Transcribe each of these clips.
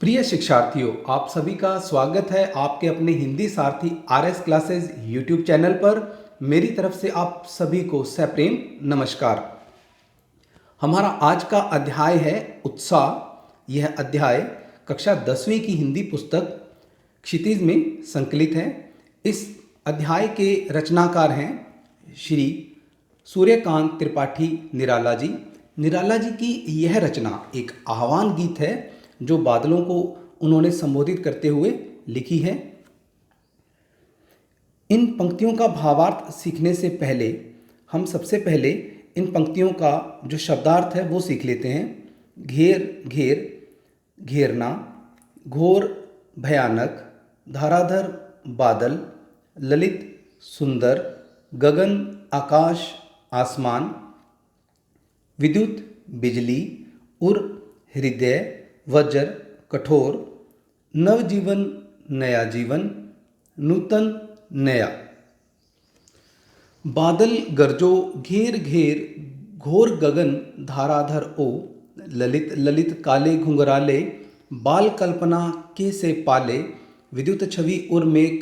प्रिय शिक्षार्थियों, आप सभी का स्वागत है आपके अपने हिंदी सारथी आरएस क्लासेस यूट्यूब चैनल पर। मेरी तरफ से आप सभी को सप्रेम नमस्कार। हमारा आज का अध्याय है उत्साह। यह अध्याय कक्षा 10वीं की हिंदी पुस्तक क्षितिज में संकलित है। इस अध्याय के रचनाकार हैं श्री सूर्यकांत त्रिपाठी निराला जी। निराला जी की यह रचना एक आह्वान गीत है जो बादलों को उन्होंने संबोधित करते हुए लिखी है। इन पंक्तियों का भावार्थ सीखने से पहले हम सबसे पहले इन पंक्तियों का जो शब्दार्थ है वो सीख लेते हैं। घेर घेर, घेरना, घोर भयानक, धाराधर बादल, ललित सुंदर, गगन आकाश आसमान, विद्युत बिजली, उर हृदय, वज्र कठोर, नवजीवन नया जीवन, नूतन नया। बादल गरजो घेर घेर, घोर गगन धाराधर ओ, ललित ललित काले घुंघराले, बाल कल्पना के से पाले, विद्युत छवि उर में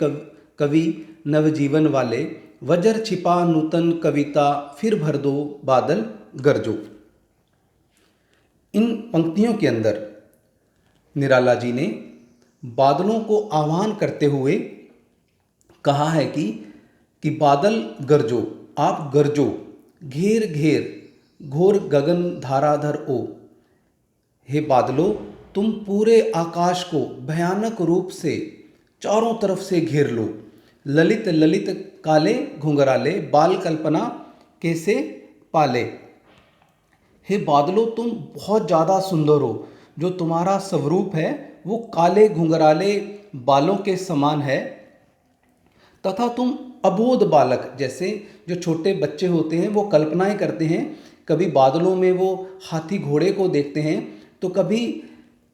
कवि नवजीवन वाले, वज्र छिपा नूतन कविता, फिर भर दो बादल गरजो। इन पंक्तियों के अंदर निराला जी ने बादलों को आह्वान करते हुए कहा है कि बादल गरजो, आप गरजो, घेर घेर, घोर गगन धाराधर ओ। हे बादलों, तुम पूरे आकाश को भयानक रूप से चारों तरफ से घेर लो। ललित ललित काले घुंघराले, बाल कल्पना कैसे पाले। हे बादलों, तुम बहुत ज़्यादा सुंदर हो। जो तुम्हारा स्वरूप है वो काले घुंघराले बालों के समान है, तथा तुम अबोध बालक जैसे जो छोटे बच्चे होते हैं वो कल्पनाएं करते हैं। कभी बादलों में वो हाथी घोड़े को देखते हैं तो कभी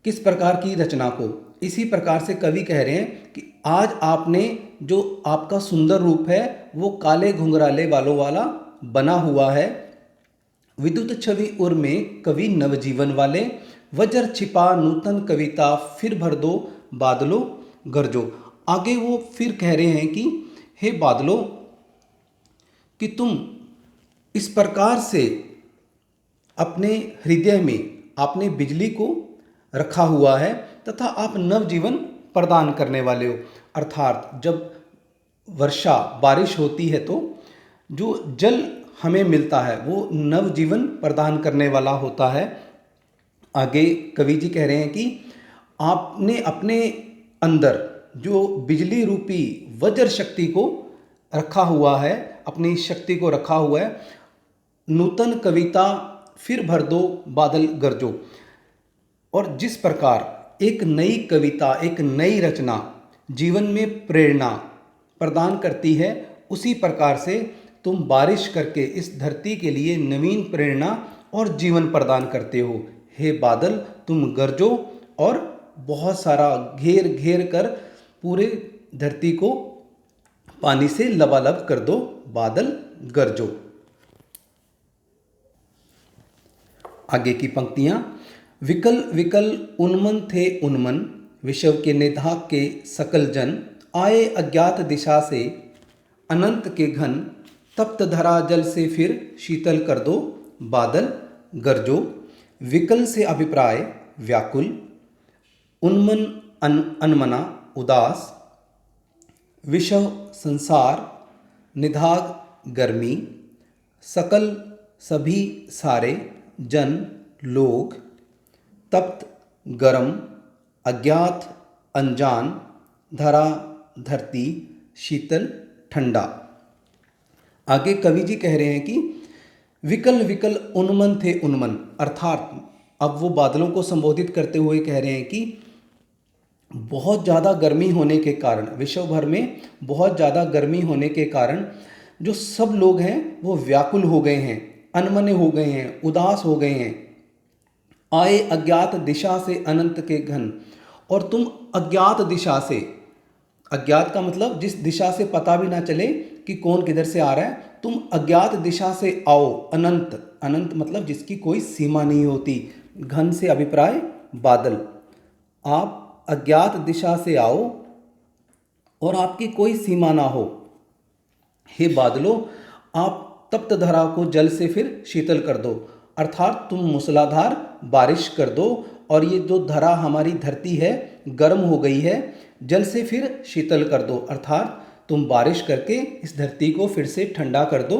किस प्रकार की रचना को। इसी प्रकार से कवि कह रहे हैं कि आज आपने जो आपका सुंदर रूप है वो काले घुंघराले बालों वाला बना हुआ है। विद्युत छवि उर में कवि नवजीवन वाले, वज्र छिपा नूतन कविता, फिर भर दो बादलों गरजो। आगे वो फिर कह रहे हैं कि हे बादलों, कि तुम इस प्रकार से अपने हृदय में आपने बिजली को रखा हुआ है तथा आप नवजीवन प्रदान करने वाले हो। अर्थात जब वर्षा बारिश होती है तो जो जल हमें मिलता है वो नवजीवन प्रदान करने वाला होता है। आगे कवि जी कह रहे हैं कि आपने अपने अंदर जो बिजली रूपी वज्र शक्ति को रखा हुआ है, अपनी शक्ति को रखा हुआ है। नूतन कविता फिर भर दो बादल गरजो। और जिस प्रकार एक नई कविता, एक नई रचना जीवन में प्रेरणा प्रदान करती है, उसी प्रकार से तुम बारिश करके इस धरती के लिए नवीन प्रेरणा और जीवन प्रदान करते हो। हे बादल, तुम गरजो और बहुत सारा घेर घेर कर पूरे धरती को पानी से लबालब कर दो, बादल गरजो। आगे की पंक्तियां। विकल विकल उन्मन थे उन्मन, विश्व के निधाक के सकल जन, आए अज्ञात दिशा से अनंत के घन, तप्त धरा जल से फिर शीतल कर दो बादल गरजो। विकल से अभिप्राय व्याकुल, उन्मन अनमना उदास, विषव संसार, निधाग गर्मी, सकल सभी सारे, जन लोग, तप्त गरम, अज्ञात अनजान, धरा धरती, शीतल ठंडा। आगे कवि जी कह रहे हैं कि विकल विकल उन्मन थे उन्मन, अर्थात अब वो बादलों को संबोधित करते हुए कह रहे हैं कि बहुत ज़्यादा गर्मी होने के कारण, विश्व भर में बहुत ज़्यादा गर्मी होने के कारण जो सब लोग हैं वो व्याकुल हो गए हैं, अनमने हो गए हैं, उदास हो गए हैं। आए अज्ञात दिशा से अनंत के घन, और तुम अज्ञात दिशा से, अज्ञात का मतलब जिस दिशा से पता भी ना चले कि कौन किधर से आ रहा है, तुम अज्ञात दिशा से आओ। अनंत, अनंत मतलब जिसकी कोई सीमा नहीं होती। घन से अभिप्राय बादल। आप अज्ञात दिशा से आओ और आपकी कोई सीमा ना हो। हे बादलों, आप तप्त धरा को जल से फिर शीतल कर दो, अर्थात तुम मूसलाधार बारिश कर दो और ये जो धरा हमारी धरती है गर्म हो गई है, जल से फिर शीतल कर दो, अर्थात तुम बारिश करके इस धरती को फिर से ठंडा कर दो।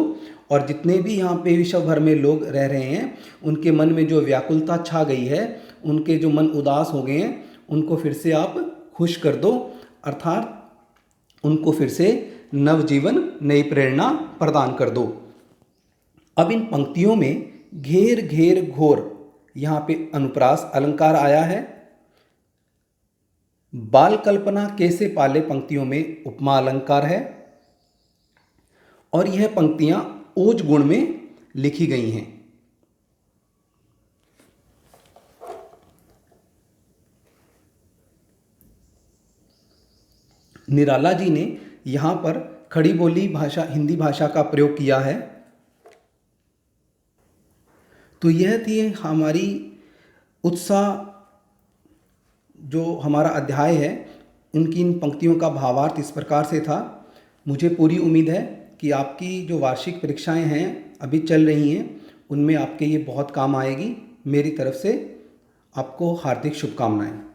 और जितने भी यहाँ पे विश्व भर में लोग रह रहे हैं, उनके मन में जो व्याकुलता छा गई है, उनके जो मन उदास हो गए हैं, उनको फिर से आप खुश कर दो, अर्थात उनको फिर से नवजीवन, नई प्रेरणा प्रदान कर दो। अब इन पंक्तियों में घेर घेर घोर, यहाँ पे अनुप्रास अलंकार आया है। बाल कल्पना कैसे पाले पंक्तियों में उपमा अलंकार है। और यह पंक्तियां ओज गुण में लिखी गई हैं। निराला जी ने यहाँ पर खड़ी बोली भाषा, हिंदी भाषा का प्रयोग किया है। तो यह थी हमारी उत्साह, जो हमारा अध्याय है, उनकी इन पंक्तियों का भावार्थ इस प्रकार से था। मुझे पूरी उम्मीद है कि आपकी जो वार्षिक परीक्षाएं हैं अभी चल रही हैं, उनमें आपके ये बहुत काम आएगी। मेरी तरफ से आपको हार्दिक शुभकामनाएं।